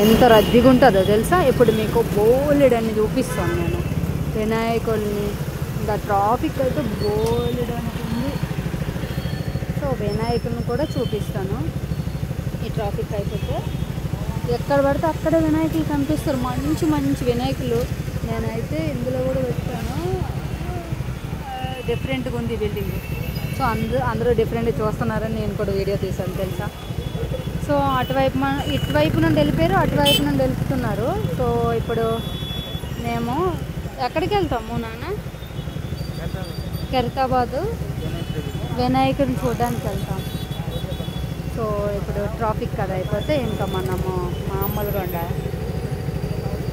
ఎంత రద్దీగా ఉంటుందో తెలుసా. ఇప్పుడు మీకు బోలెడన్ని చూపిస్తాను నేను వినాయకుల్ని. ఇంకా ట్రాఫిక్ అయితే బోలెడానికి ఉంది. సో వినాయకుల్ని కూడా చూపిస్తాను. ఈ ట్రాఫిక్ అయిపోతే ఎక్కడ పడితే అక్కడ వినాయకులు కనిపిస్తారు. మంచి మంచి వినాయకులు. నేనైతే ఇందులో కూడా పెట్టాను. డిఫరెంట్గా ఉంది బిల్డింగ్. సో అందరూ డిఫరెంట్గా చూస్తున్నారని నేను కూడా వీడియో తీశాను తెలుసా. సో ఇటువైపు నుండి వెళ్ళిపోయారు, అటువైపు నుండి వెళ్తున్నారు. సో ఇప్పుడు మేము ఎక్కడికి వెళ్తాము నాన్న? ఖైరతాబాదు వినాయకుడిని చూడడానికి వెళ్తాం. సో ఇప్పుడు ట్రాఫిక్ కదా అయిపోతే ఇంకా మనము మామూలుగా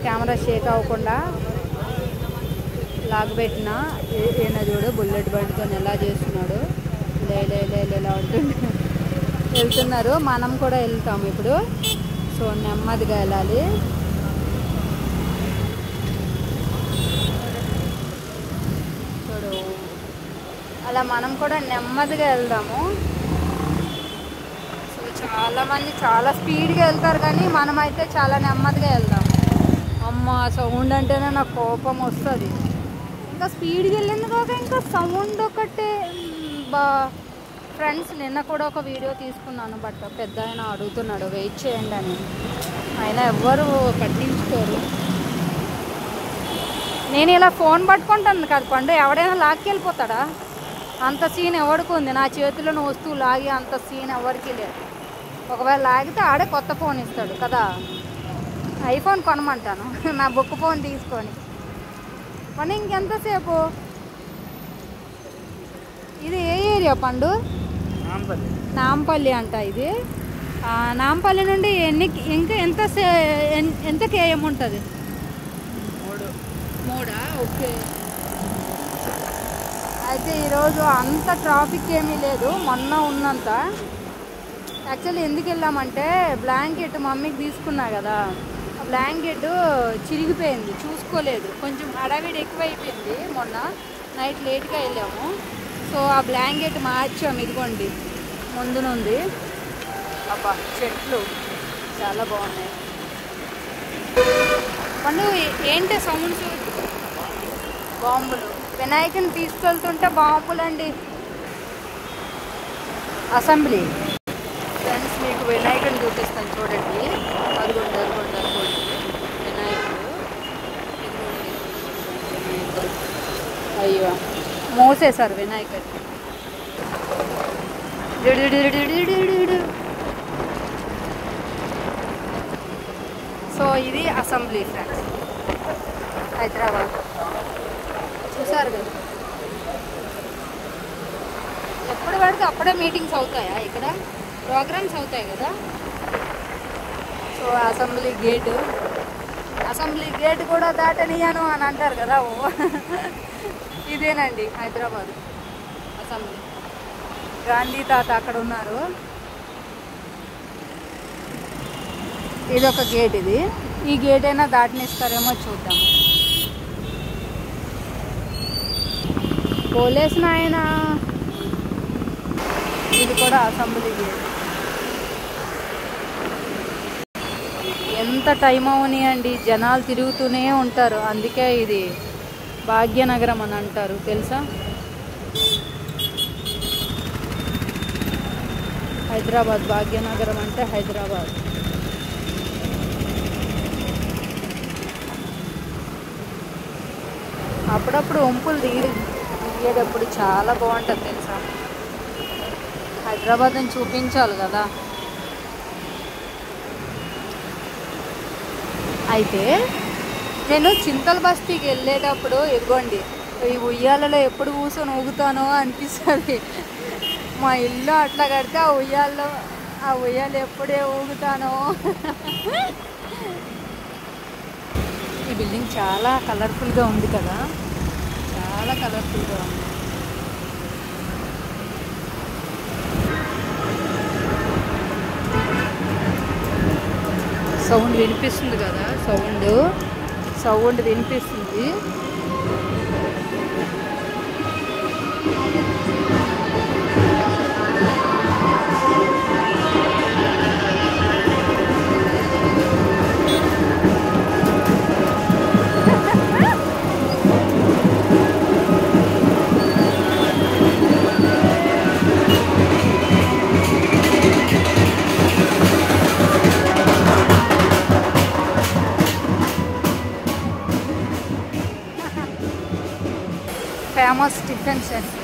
కెమెరా షేక్ అవ్వకుండా లాగబెట్టిన ఈయన చూడు బుల్లెట్ బండితో ఎలా చేస్తున్నాడు. లేలా ఉంటుంది. వెళ్తున్నారు, మనం కూడా వెళ్తాము ఇప్పుడు. సో నెమ్మదిగా వెళ్ళాలి. చూడు అలా మనం కూడా నెమ్మదిగా వెళ్దాము. సో చాలామంది చాలా స్పీడ్గా వెళ్తారు కానీ మనమైతే చాలా నెమ్మదిగా వెళ్దాము. అమ్మ సౌండ్ అంటేనే నాకు కోపం వస్తుంది. ఇంకా స్పీడ్గా వెళ్ళింది కాక ఇంకా సౌండ్ ఒకటే. ఫ్రెండ్స్ నిన్న కూడా ఒక వీడియో తీసుకున్నాను, బట్ పెద్ద ఆయన అడుగుతున్నాడు వెయిట్ చేయండి అని. ఆయన ఎవ్వరు పట్టించుకోరు. నేను ఇలా ఫోన్ పట్టుకుంటాను కదా పండు, ఎవడైనా లాక్కెళ్ళిపోతాడా? అంత సీన్ ఎవరికి ఉంది? నా చేతిలోని వస్తువు లాగి అంత సీన్ ఎవరికి లేదు. ఒకవేళ లాగితే ఆడే కొత్త ఫోన్ ఇస్తాడు కదా. ఐఫోన్ కొనమంటాను నా బుక్ ఫోన్ తీసుకొని. కానీ ఇంకెంతసేపు? ఇది ఏ ఏరియా పండు? నాంపల్లి అంట ఇది. నాంపల్లి నుండి ఇంకా ఎంత కేఎం ఉంటుంది? 3. ఓకే. అయితే ఈరోజు అంత ట్రాఫిక్ ఏమీ లేదు, మొన్న ఉన్నంత. యాక్చువల్లీ ఎందుకు వెళ్ళామంటే బ్లాంకెట్ మమ్మీకి తీసుకున్నా కదా, ఆ బ్లాంకెట్ చిరిగిపోయింది, చూసుకోలేదు. కొంచెం హడావిడి ఎక్కువైపోయింది. మొన్న నైట్ లేట్గా వెళ్ళాము. సో ఆ బ్లాంకెట్ మార్చాము. ఇదిగోండి ముందు నుండి. అబ్బా చెట్లు చాలా బాగున్నాయి. పండు ఏంటి సౌండ్స్? బాంబులు. వినాయకుని తీసుకెళ్తుంటే బాంబులండి. అసెంబ్లీ. ఫ్రెండ్స్ మీకు వినాయకుని చూపిస్తాను చూడండి. అదిగోండి వినాయకుడు. అయ్యో మోసేశారు వినాయకుడు. సో ఇది అసెంబ్లీ ఫ్రెండ్స్, హైదరాబాద్. చూసారు కదా, ఎప్పుడు పడితే అప్పుడే మీటింగ్స్ అవుతాయా ఇక్కడ? ప్రోగ్రామ్స్ అవుతాయి కదా. సో అసెంబ్లీ గేట్ కూడా దాటనియాను అని అంటారు కదా. ఇదేనండి హైదరాబాద్ అసెంబ్లీ. గాంధీ తాత అక్కడ ఉన్నారు. ఇది ఒక గేట్. ఈ గేట్ అయినా దాటనిస్తారేమో చూద్దాం. పోలేసిన ఆయన. ఇది కూడా అసెంబ్లీ గేట్. ఎంత టైం అవనియండి, జనాలు తిరుగుతూనే ఉంటారు. అందుకే ఇది భాగ్యనగరం అని అంటారు తెలుసా. హైదరాబాద్ భాగ్యనగరం అంటే హైదరాబాద్. అప్పుడప్పుడు వంపులు దిగేటప్పుడు చాలా బాగుంటుంది తెలుసా. హైదరాబాద్ అని చూపించాలి కదా. అయితే నేను చింతల బస్తీకి వెళ్ళేటప్పుడు ఇదిగోండి ఈ ఉయ్యాలలో ఎప్పుడు కూర్చొని ఊగుతానో అనిపిస్తుంది. మా ఇల్లు అట్లా కడితే ఆ ఉయ్యాలు ఎప్పుడే ఊగుతానో. ఈ బిల్డింగ్ చాలా కలర్ఫుల్గా ఉంది కదా, చాలా కలర్ఫుల్గా ఉంది. సౌండ్ వినిపిస్తుంది కదా, సౌండ్ వినిపిస్తుంది. Famous tiffin centre.